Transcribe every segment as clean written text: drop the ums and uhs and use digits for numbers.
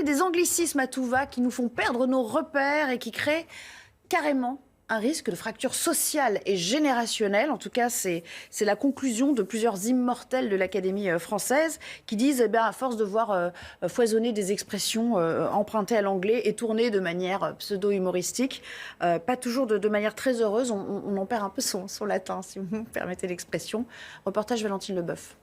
parler des anglicismes à tout va qui nous font perdre nos repères et qui créent carrément un risque de fracture sociale et générationnelle. En tout cas, c'est la conclusion de plusieurs immortels de l'Académie française qui disent, à force de voir foisonner des expressions empruntées à l'anglais et tournées de manière pseudo-humoristique, pas toujours de manière très heureuse, on en perd un peu son latin, si vous me permettez l'expression. Reportage Valentine Leboeuf.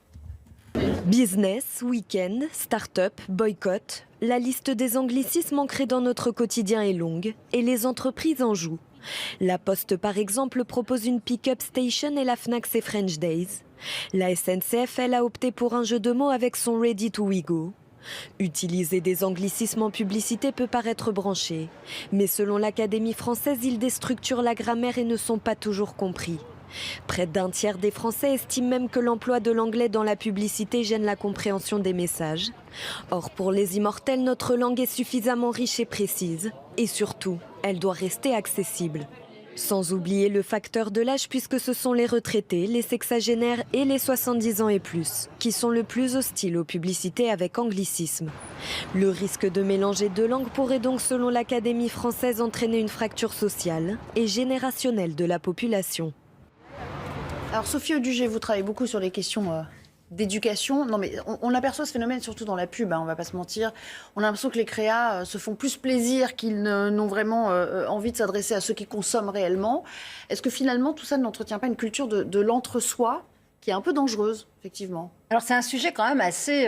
Business, week-end, start-up, boycott, la liste des anglicismes ancrés dans notre quotidien est longue et les entreprises en jouent. La Poste, par exemple, propose une pick-up station et la Fnac ses French Days. La SNCF, elle, a opté pour un jeu de mots avec son Ready to We Go. Utiliser des anglicismes en publicité peut paraître branché, mais selon l'Académie française, ils déstructurent la grammaire et ne sont pas toujours compris. Près d'un tiers des Français estiment même que l'emploi de l'anglais dans la publicité gêne la compréhension des messages. Or, pour les immortels, notre langue est suffisamment riche et précise. Et surtout, elle doit rester accessible. Sans oublier le facteur de l'âge, puisque ce sont les retraités, les sexagénaires et les 70 ans et plus qui sont le plus hostiles aux publicités avec anglicisme. Le risque de mélanger deux langues pourrait donc, selon l'Académie française, entraîner une fracture sociale et générationnelle de la population. Alors Sophie Audugé, vous travaillez beaucoup sur les questions d'éducation. Non mais on aperçoit ce phénomène surtout dans la pub, on va pas se mentir. On a l'impression que les créas se font plus plaisir qu'ils n'ont vraiment envie de s'adresser à ceux qui consomment réellement. Est-ce que finalement tout ça n'entretient pas une culture de l'entre-soi qui est un peu dangereuse, effectivement ? Alors c'est un sujet quand même assez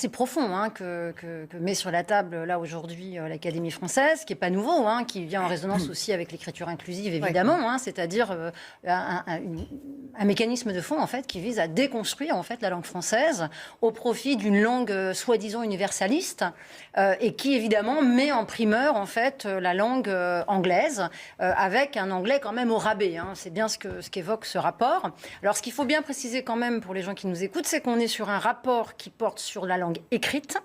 profond que met sur la table là aujourd'hui l'Académie française, qui n'est pas nouveau, qui vient en résonance aussi avec l'écriture inclusive évidemment, c'est-à-dire un mécanisme de fond en fait qui vise à déconstruire en fait la langue française au profit d'une langue soi-disant universaliste et qui évidemment met en primeur en fait la langue anglaise avec un anglais quand même au rabais. C'est bien ce qu'évoque ce rapport. Alors ce qu'il faut bien préciser quand même pour les gens qui nous écoutent, c'est qu'on est sur un rapport qui porte sur la langue écrite,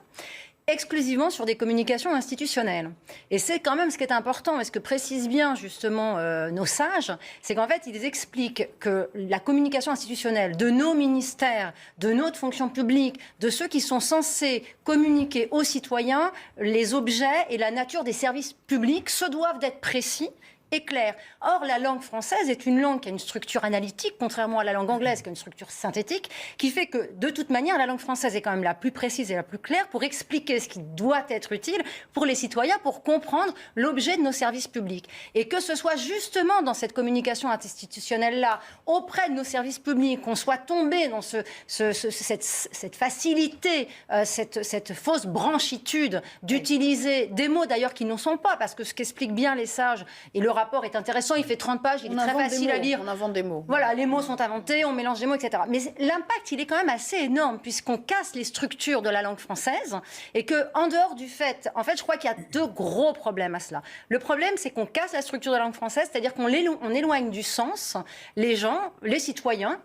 exclusivement sur des communications institutionnelles. Et c'est quand même ce qui est important, et ce que précisent bien justement nos sages, c'est qu'en fait, ils expliquent que la communication institutionnelle de nos ministères, de notre fonction publique, de ceux qui sont censés communiquer aux citoyens, les objets et la nature des services publics se doivent d'être précis et clair. Or, la langue française est une langue qui a une structure analytique, contrairement à la langue anglaise qui a une structure synthétique, qui fait que, de toute manière, la langue française est quand même la plus précise et la plus claire pour expliquer ce qui doit être utile pour les citoyens, pour comprendre l'objet de nos services publics. Et que ce soit justement dans cette communication institutionnelle-là, auprès de nos services publics, qu'on soit tombé dans cette facilité, cette fausse branchitude d'utiliser des mots d'ailleurs qui n'en sont pas, parce que ce qu'expliquent bien les sages, et le rapport est intéressant, il fait 30 pages, il est très facile à lire. On invente des mots. Voilà, les mots sont inventés, on mélange des mots, etc. Mais l'impact, il est quand même assez énorme, puisqu'on casse les structures de la langue française, et qu'en dehors du fait, en fait, je crois qu'il y a deux gros problèmes à cela. Le problème, c'est qu'on casse la structure de la langue française, c'est-à-dire qu'on éloigne du sens les gens, les citoyens,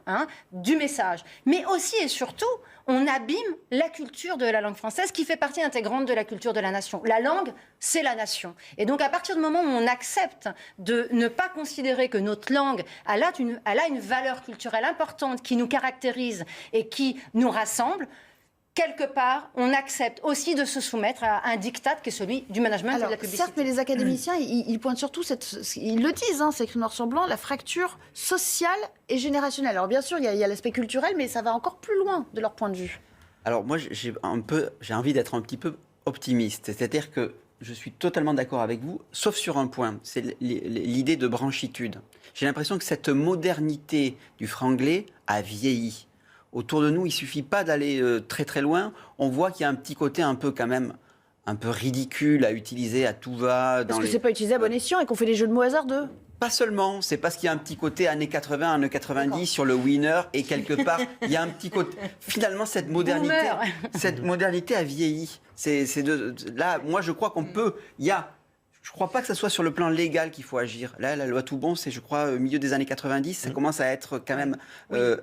du message. Mais aussi et surtout, on abîme la culture de la langue française qui fait partie intégrante de la culture de la nation. La langue, c'est la nation. Et donc, à partir du moment où on accepte de ne pas considérer que notre langue, elle a une valeur culturelle importante qui nous caractérise et qui nous rassemble, quelque part, on accepte aussi de se soumettre à un diktat qui est celui du management et de la publicité. Certes, mais les académiciens, ils pointent surtout, ils le disent, c'est écrit noir sur blanc, la fracture sociale et générationnelle. Alors bien sûr, il y a l'aspect culturel, mais ça va encore plus loin de leur point de vue. Alors moi, j'ai envie d'être un petit peu optimiste. C'est-à-dire que je suis totalement d'accord avec vous, sauf sur un point, c'est l'idée de branchitude. J'ai l'impression que cette modernité du franglais a vieilli. Autour de nous, il ne suffit pas d'aller très très loin. On voit qu'il y a un petit côté un peu quand même, un peu ridicule à utiliser à tout va. Parce que c'est pas utilisé à bon escient et qu'on fait des jeux de mots hasardeux. Pas seulement, c'est parce qu'il y a un petit côté années 80, années 90 sur le winner et quelque part, il y a un petit côté... Finalement, cette modernité a vieilli. Là, moi, je crois qu'on peut... Je ne crois pas que ce soit sur le plan légal qu'il faut agir. Là, la loi Toubon, c'est, je crois, au milieu des années 90. Ça commence à être quand même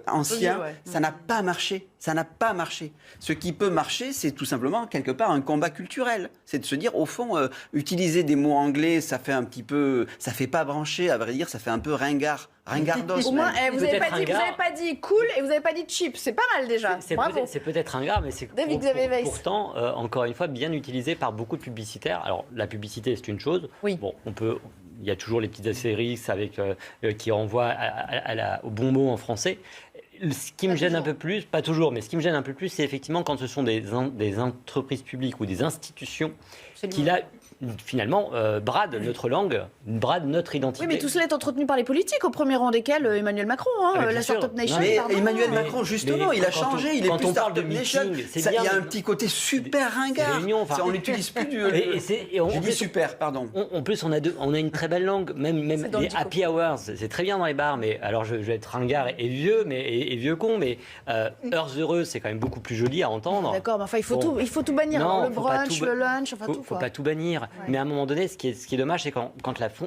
ancien. Ça n'a pas marché. Ça n'a pas marché. Ce qui peut marcher, c'est tout simplement, quelque part, un combat culturel. C'est de se dire, au fond, utiliser des mots anglais, ça fait un petit peu... Ça ne fait pas brancher, à vrai dire, ça fait un peu ringard. Ringardos. Au moins, même. vous n'avez pas dit cool et vous n'avez pas dit cheap. C'est pas mal déjà. Bravo. C'est peut-être ringard, mais c'est pourtant, encore une fois, bien utilisé par beaucoup de publicitaires. Alors, la publicité, c'est une chose. Oui. Bon, il y a toujours les petites astérisques qui renvoient au bon mot en français. Ce qui me gêne un peu plus, pas toujours, mais ce qui me gêne un peu plus, c'est effectivement quand ce sont des entreprises publiques ou des institutions qui, là, finalement, bradent notre langue, bradent notre identité. Oui, mais tout cela est entretenu par les politiques, au premier rang desquels Emmanuel Macron, la Startup Nation. Mais Emmanuel Macron, justement, il a changé. Il est plus Startup Nation. Il y a un petit côté super ringard. On n'utilise plus du... Je dis super, pardon. En plus, on a une très belle langue, même les happy hours, c'est très bien dans les bars, mais alors je vais être ringard et vieux, et vieux con, mais heures heureuses, c'est quand même beaucoup plus joli à entendre. D'accord, mais enfin, il faut tout bannir. Non, le brunch, le lunch, enfin tout. Il ne faut pas tout bannir. Ouais. Mais à un moment donné, ce qui est dommage, c'est quand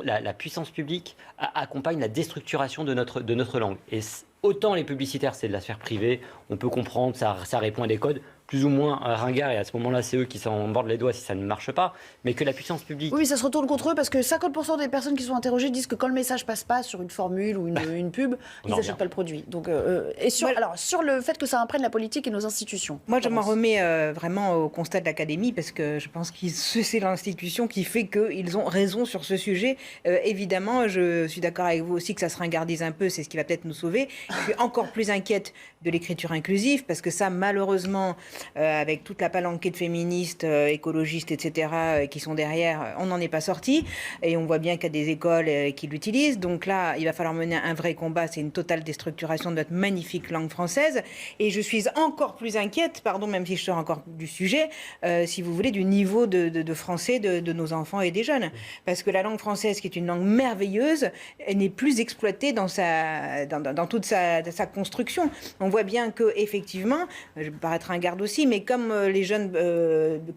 la puissance publique accompagne la déstructuration de notre langue. Et autant les publicitaires, c'est de la sphère privée, on peut comprendre, ça répond à des codes plus ou moins ringards, et à ce moment-là, c'est eux qui s'en mordent les doigts si ça ne marche pas, mais que la puissance publique... Oui, ça se retourne contre eux, parce que 50% des personnes qui sont interrogées disent que quand le message passe pas sur une formule ou une pub, ils n'achètent pas le produit. Donc, sur le fait que ça imprègne la politique et nos institutions. Moi, je m'en remets vraiment au constat de l'Académie, parce que je pense que c'est l'institution qui fait qu'ils ont raison sur ce sujet. Évidemment, je suis d'accord avec vous aussi que ça se ringardise un peu, c'est ce qui va peut-être nous sauver. Je suis encore plus inquiète de l'écriture inclusive, parce que ça, malheureusement... avec toute la palanquée de féministes, écologistes, etc., qui sont derrière, on n'en est pas sorti. Et on voit bien qu'il y a des écoles qui l'utilisent. Donc là, il va falloir mener un vrai combat. C'est une totale déstructuration de notre magnifique langue française. Et je suis encore plus inquiète, pardon, même si je sors encore du sujet, si vous voulez, du niveau de français de nos enfants et des jeunes. Parce que la langue française, qui est une langue merveilleuse, elle n'est plus exploitée dans toute sa construction. On voit bien que, effectivement, je vais paraître un garde aussi, mais comme les jeunes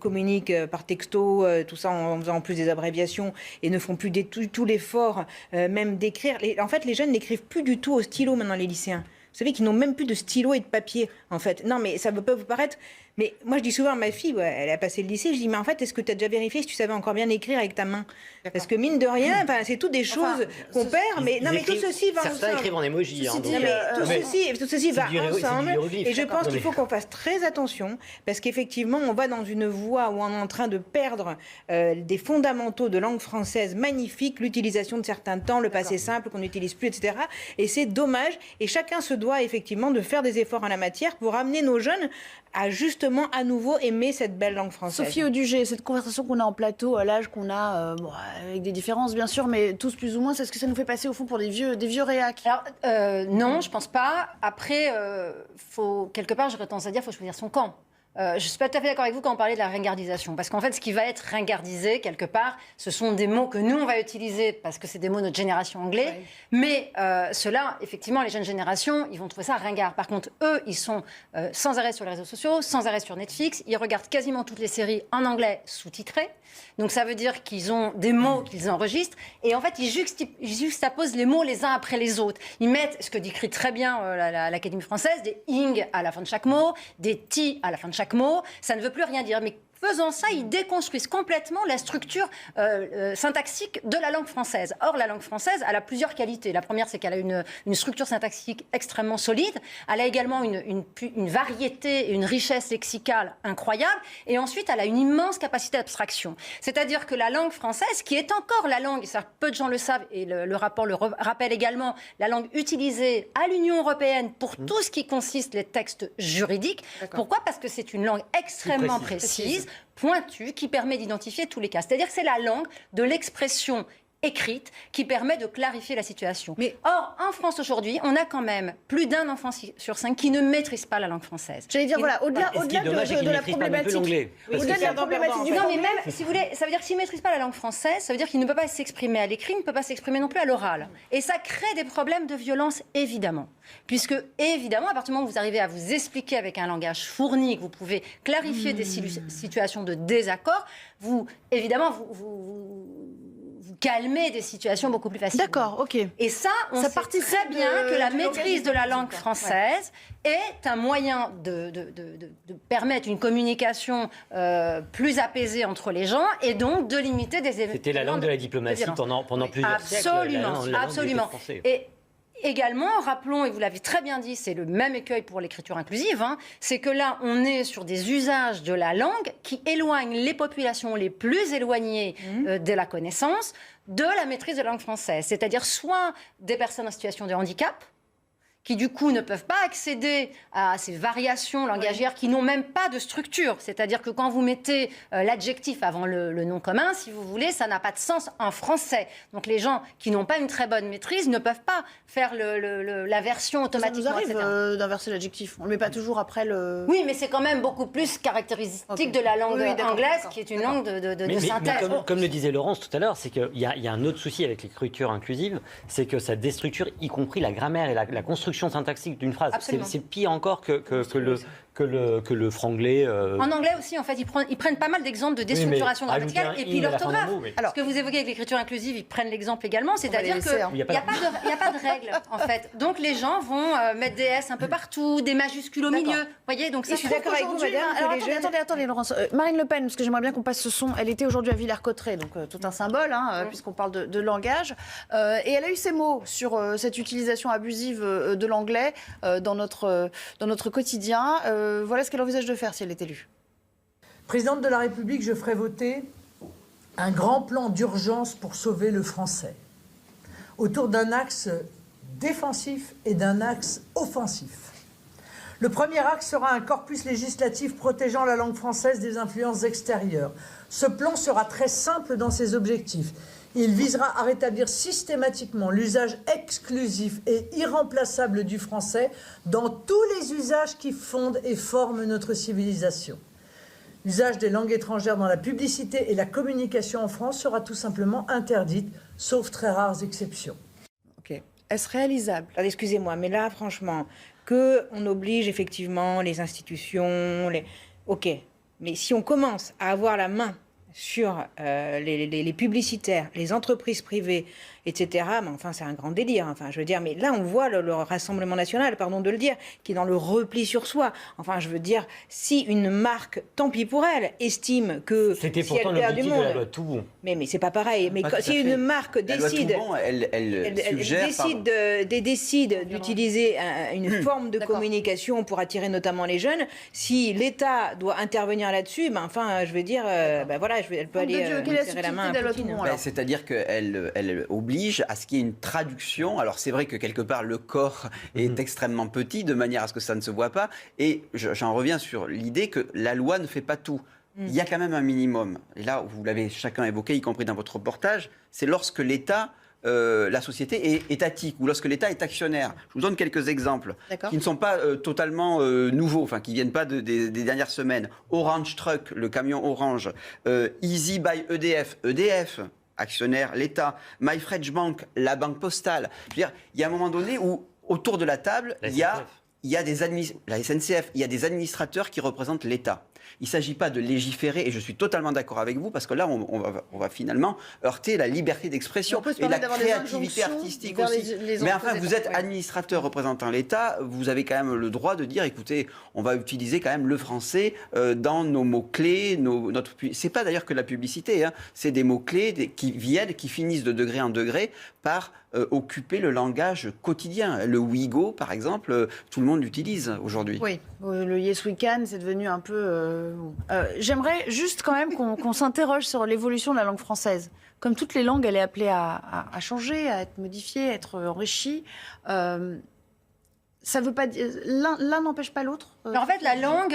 communiquent par texto, tout ça en faisant en plus des abréviations et ne font plus tout l'effort même d'écrire. En fait, les jeunes n'écrivent plus du tout au stylo maintenant, les lycéens. Vous savez qu'ils n'ont même plus de stylo et de papier, en fait. Non, mais ça peut vous paraître... Mais moi, je dis souvent à ma fille, elle a passé le lycée, je dis, mais en fait, est-ce que tu as déjà vérifié si tu savais encore bien écrire avec ta main ? Parce que mine de rien, c'est toutes des choses qu'on perd, mais tout ceci va ensemble. Certains écrivent en emoji. Tout ceci va ensemble. Et je pense qu'il faut qu'on fasse très attention, parce qu'effectivement, on va dans une voie où on est en train de perdre des fondamentaux de langue française magnifiques, l'utilisation de certains temps, le passé simple qu'on n'utilise plus, etc. Et c'est dommage. Et chacun se doit effectivement de faire des efforts en la matière pour amener nos jeunes à justement à nouveau aimer cette belle langue française. Sophie Audugé, cette conversation qu'on a en plateau, à l'âge qu'on a, avec des différences bien sûr, mais tous plus ou moins, c'est ce que ça nous fait passer au fond pour des vieux réacs? Alors non, je pense pas. Après, quelque part, j'aurais tendance à dire, faut choisir son camp. Je ne suis pas tout à fait d'accord avec vous quand on parlait de la ringardisation. Parce qu'en fait, ce qui va être ringardisé, quelque part, ce sont des mots que nous, on va utiliser parce que c'est des mots de notre génération anglaise. Ouais. Mais ceux-là, effectivement, les jeunes générations, ils vont trouver ça ringard. Par contre, eux, ils sont sans arrêt sur les réseaux sociaux, sans arrêt sur Netflix. Ils regardent quasiment toutes les séries en anglais sous-titrées. Donc ça veut dire qu'ils ont des mots qu'ils enregistrent. Et en fait, ils juxtaposent les mots les uns après les autres. Ils mettent, ce que décrit très bien l'Académie française, des ing à la fin de chaque mot, des ti à la fin de chaque mot. Ça ne veut plus rien dire. Mais faisant ça, ils déconstruisent complètement la structure syntaxique de la langue française. Or, la langue française, elle a plusieurs qualités. La première, c'est qu'elle a une structure syntaxique extrêmement solide. Elle a également une variété et une richesse lexicale incroyable. Et ensuite, elle a une immense capacité d'abstraction. C'est-à-dire que la langue française, qui est encore la langue, ça, peu de gens le savent, et le rapport le rappelle également, la langue utilisée à l'Union européenne pour tout ce qui consiste les textes juridiques. Pourquoi ? Parce que c'est une langue extrêmement précise, pointue, qui permet d'identifier tous les cas. C'est-à-dire que c'est la langue de l'expression écrite qui permet de clarifier la situation. Or, en France aujourd'hui, on a quand même plus d'un enfant sur 5 qui ne maîtrise pas la langue française. J'allais dire, voilà, au-delà de la problématique. Au-delà de la problématique du non, mais même, si vous voulez, ça veut dire que s'il ne maîtrise pas la langue française, ça veut dire qu'il ne peut pas s'exprimer à l'écrit, il ne peut pas s'exprimer non plus à l'oral. Et ça crée des problèmes de violence, évidemment. Puisque, évidemment, à partir du moment où vous arrivez à vous expliquer avec un langage fourni, que vous pouvez clarifier des situations de désaccord, vous calmer des situations beaucoup plus faciles. D'accord, ok. Et ça, on sait très bien que la maîtrise de la langue française est un moyen de permettre une communication plus apaisée entre les gens et donc de limiter des événements. C'était la langue de la diplomatie pendant plusieurs siècles. Absolument. Également, rappelons, et vous l'avez très bien dit, c'est le même écueil pour l'écriture inclusive, c'est que là, on est sur des usages de la langue qui éloignent les populations les plus éloignées de la connaissance de la maîtrise de la langue française. C'est-à-dire soit des personnes en situation de handicap, qui du coup ne peuvent pas accéder à ces variations langagières qui n'ont même pas de structure. C'est-à-dire que quand vous mettez l'adjectif avant le nom commun, si vous voulez, ça n'a pas de sens en français. Donc les gens qui n'ont pas une très bonne maîtrise ne peuvent pas faire la version automatiquement, Ça nous arrive d'inverser l'adjectif. On ne le met pas toujours après le... Oui, mais c'est quand même beaucoup plus caractéristique de la langue anglaise, qui est une langue de synthèse. Comme le disait Laurence tout à l'heure, c'est qu'il y a un autre souci avec l'écriture inclusive, c'est que ça déstructure y compris la grammaire et la construction syntaxique d'une phrase. C'est pire encore que le franglais. En anglais aussi, en fait, ils prennent pas mal d'exemples de déstructuration grammaticale et puis l'orthographe. Alors, ce que vous évoquez avec l'écriture inclusive, ils prennent l'exemple également, c'est-à-dire qu'il n'y a pas de règle, en fait. Donc, les gens vont mettre des S un peu partout, des majuscules au milieu. Vous voyez, donc ça, je suis d'accord avec vous, madame. Alors, attendez, Laurence. Marine Le Pen, parce que j'aimerais bien qu'on passe ce son, elle était aujourd'hui à Villers-Cotterêts, donc tout un symbole, puisqu'on parle de langage. Et elle a eu ces mots sur cette utilisation abusive de l'anglais dans notre quotidien. Voilà ce qu'elle envisage de faire si elle est élue. Présidente de la République, je ferai voter un grand plan d'urgence pour sauver le français, autour d'un axe défensif et d'un axe offensif. Le premier axe sera un corpus législatif protégeant la langue française des influences extérieures. Ce plan sera très simple dans ses objectifs. Il visera à rétablir systématiquement l'usage exclusif et irremplaçable du français dans tous les usages qui fondent et forment notre civilisation. L'usage des langues étrangères dans la publicité et la communication en France sera tout simplement interdite, sauf très rares exceptions. Ok. Est-ce réalisable ? Alors, excusez-moi, mais là, franchement, qu'on oblige effectivement les institutions, Ok, mais si on commence à avoir la main sur les publicitaires, les entreprises privées, etc. Mais enfin, c'est un grand délire. Enfin, je veux dire, mais là, on voit le Rassemblement national, pardon de le dire, qui est dans le repli sur soi. Enfin, je veux dire, si une marque, tant pis pour elle, estime que c'était si pourtant elle perd du l'objectif de monde, la loi Toubon. mais c'est pas pareil. Mais si une marque décide, décide d'utiliser une forme de communication pour attirer notamment les jeunes, si l'État doit intervenir là-dessus, ben enfin, je veux dire, voilà, elle peut aller serrer la main à Poutine. C'est-à-dire qu'elle oblige à ce qu'il y ait une traduction. Alors c'est vrai que quelque part le corps est extrêmement petit de manière à ce que ça ne se voit pas. Et j'en reviens sur l'idée que la loi ne fait pas tout. Il y a quand même un minimum. Et là, vous l'avez chacun évoqué, y compris dans votre reportage, c'est lorsque l'État, la société est étatique ou lorsque l'État est actionnaire. Je vous donne quelques exemples qui ne sont pas totalement nouveaux, enfin qui ne viennent pas des dernières semaines. Orange Truck, le camion Orange. Easy by EDF, actionnaire, l'État. My French Bank, la banque postale. Je veux dire, il y a un moment donné où, autour de la table, il y a la SNCF, il y a des administrateurs qui représentent l'État. Il ne s'agit pas de légiférer, et je suis totalement d'accord avec vous, parce que là, on va finalement heurter la liberté d'expression et la créativité artistique aussi. Mais enfin, vous êtes administrateur représentant l'État, vous avez quand même le droit de dire, écoutez, on va utiliser quand même le français dans nos mots-clés. C'est pas d'ailleurs que la publicité, c'est des mots-clés qui finissent de degré en degré par occuper le langage quotidien. Le Ouigo, par exemple, tout le monde l'utilise aujourd'hui. Oui, le Yes We Can, c'est devenu un peu... J'aimerais juste quand même qu'on s'interroge sur l'évolution de la langue française. Comme toutes les langues, elle est appelée à changer, à être modifiée, à être enrichie. Ça veut pas dire... L'un n'empêche pas l'autre. En fait, la langue,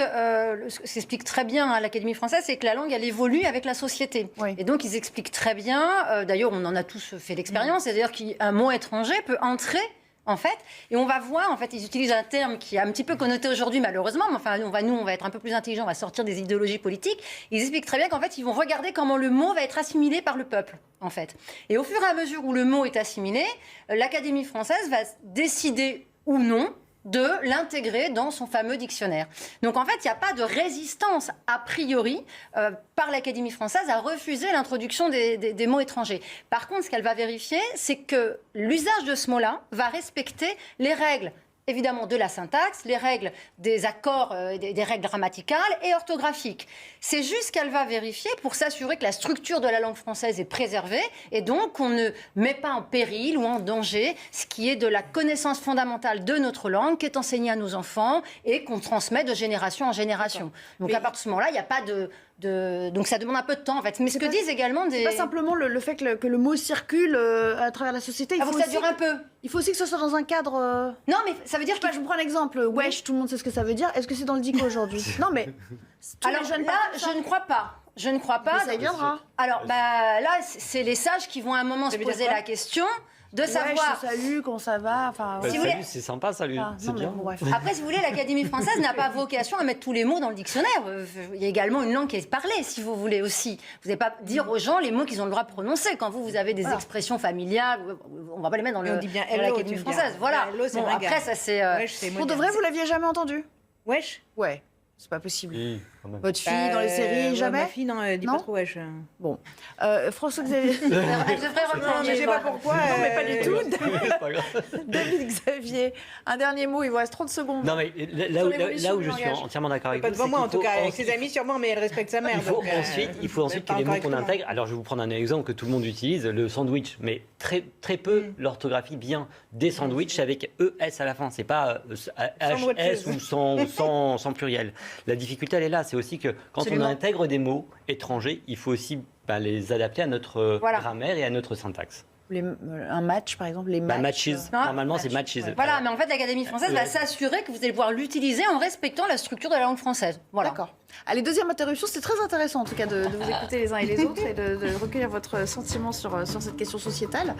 ce que s'explique très bien à l'Académie française, c'est que la langue, elle évolue avec la société. Oui. Et donc, ils expliquent très bien, d'ailleurs, on en a tous fait l'expérience, c'est-à-dire qu'un mot étranger peut entrer, en fait, et on va voir, en fait, ils utilisent un terme qui est un petit peu connoté aujourd'hui, malheureusement, mais enfin, nous, on va être un peu plus intelligents, on va sortir des idéologies politiques. Ils expliquent très bien qu'en fait, ils vont regarder comment le mot va être assimilé par le peuple, en fait. Et au fur et à mesure où le mot est assimilé, l'Académie française va décider ou non de l'intégrer dans son fameux dictionnaire. Donc en fait, il n'y a pas de résistance a priori par l'Académie française à refuser l'introduction des mots étrangers. Par contre, ce qu'elle va vérifier, c'est que l'usage de ce mot-là va respecter les règles évidemment de la syntaxe, les règles des accords, des règles grammaticales et orthographiques. C'est juste qu'elle va vérifier pour s'assurer que la structure de la langue française est préservée et donc qu'on ne met pas en péril ou en danger ce qui est de la connaissance fondamentale de notre langue qui est enseignée à nos enfants et qu'on transmet de génération en génération. Donc à partir de ce moment-là, il n'y a pas donc ça demande un peu de temps en fait. Mais ce que disent également des... C'est pas simplement le fait que le mot circule à travers la société. Il faut que ça dure un peu. Il faut aussi que ce soit dans un cadre... Non, mais ça veut dire que... Je vous prends un exemple. Wesh, tout le monde sait ce que ça veut dire. Est-ce que c'est dans le dico aujourd'hui? Non, mais... Alors là, je ne crois pas. Je ne crois pas. Ça y viendra. Alors là, c'est les sages qui vont à un moment se poser la question de savoir... Salut, comment ça va? Enfin, Si vous salut, voulez- c'est sympa, salut. C'est bien. Bon, bref. Après, si vous voulez, l'Académie française n'a pas vocation à mettre tous les mots dans le dictionnaire. Il y a également une langue qui est parlée, si vous voulez aussi. Vous n'allez pas dire aux gens les mots qu'ils ont le droit de prononcer. Quand vous avez des expressions familiales, on ne va pas les mettre dans Mais on dit bien hello, l'Académie tu me dis. française. Voilà. Hello, c'est Bon, ringard. après, ça c'est... Wesh, c'est Pour de moderne. vrai, vous l'aviez jamais entendu? Wesh. Ouais, c'est pas possible. Oui, quand même. Votre fille dans les séries, ouais, jamais? Ma fille, non, elle dit Non pas trop wesh. Bon. François-Xavier... Elle devrait reprendre. Je sais pas pourquoi. Non, mais pas du tout. C'est pas grave. David Xavier, un dernier mot, il vous reste 30 secondes. Non, mais là Sur où, l'évolution là où du je suis langage. entièrement d'accord avec Pas vous, devant c'est moi, en qu'il tout faut cas, avec ensuite- ses amis sûrement, mais elle respecte sa mère. Il faut donc, ensuite que parle les mots qu'on correctement. intègre. Alors, je vais vous prendre un exemple que tout le monde utilise, le sandwich, mais très peu l'orthographie bien des sandwichs avec ES à la fin. C'est pas HS ou sans pluriel. La difficulté, elle est là. C'est aussi que quand Absolument. on intègre des mots étrangers, il faut aussi les adapter à notre Voilà. grammaire et à notre syntaxe. Un match, par exemple, les matchs. Matches, Non, normalement, c'est matches. Voilà, mais en fait, l'Académie française va s'assurer que vous allez pouvoir l'utiliser en respectant la structure de la langue française. Voilà. D'accord. Allez, deuxième interruption. C'est très intéressant, en tout cas, de vous écouter les uns et les autres et de recueillir votre sentiment sur cette question sociétale.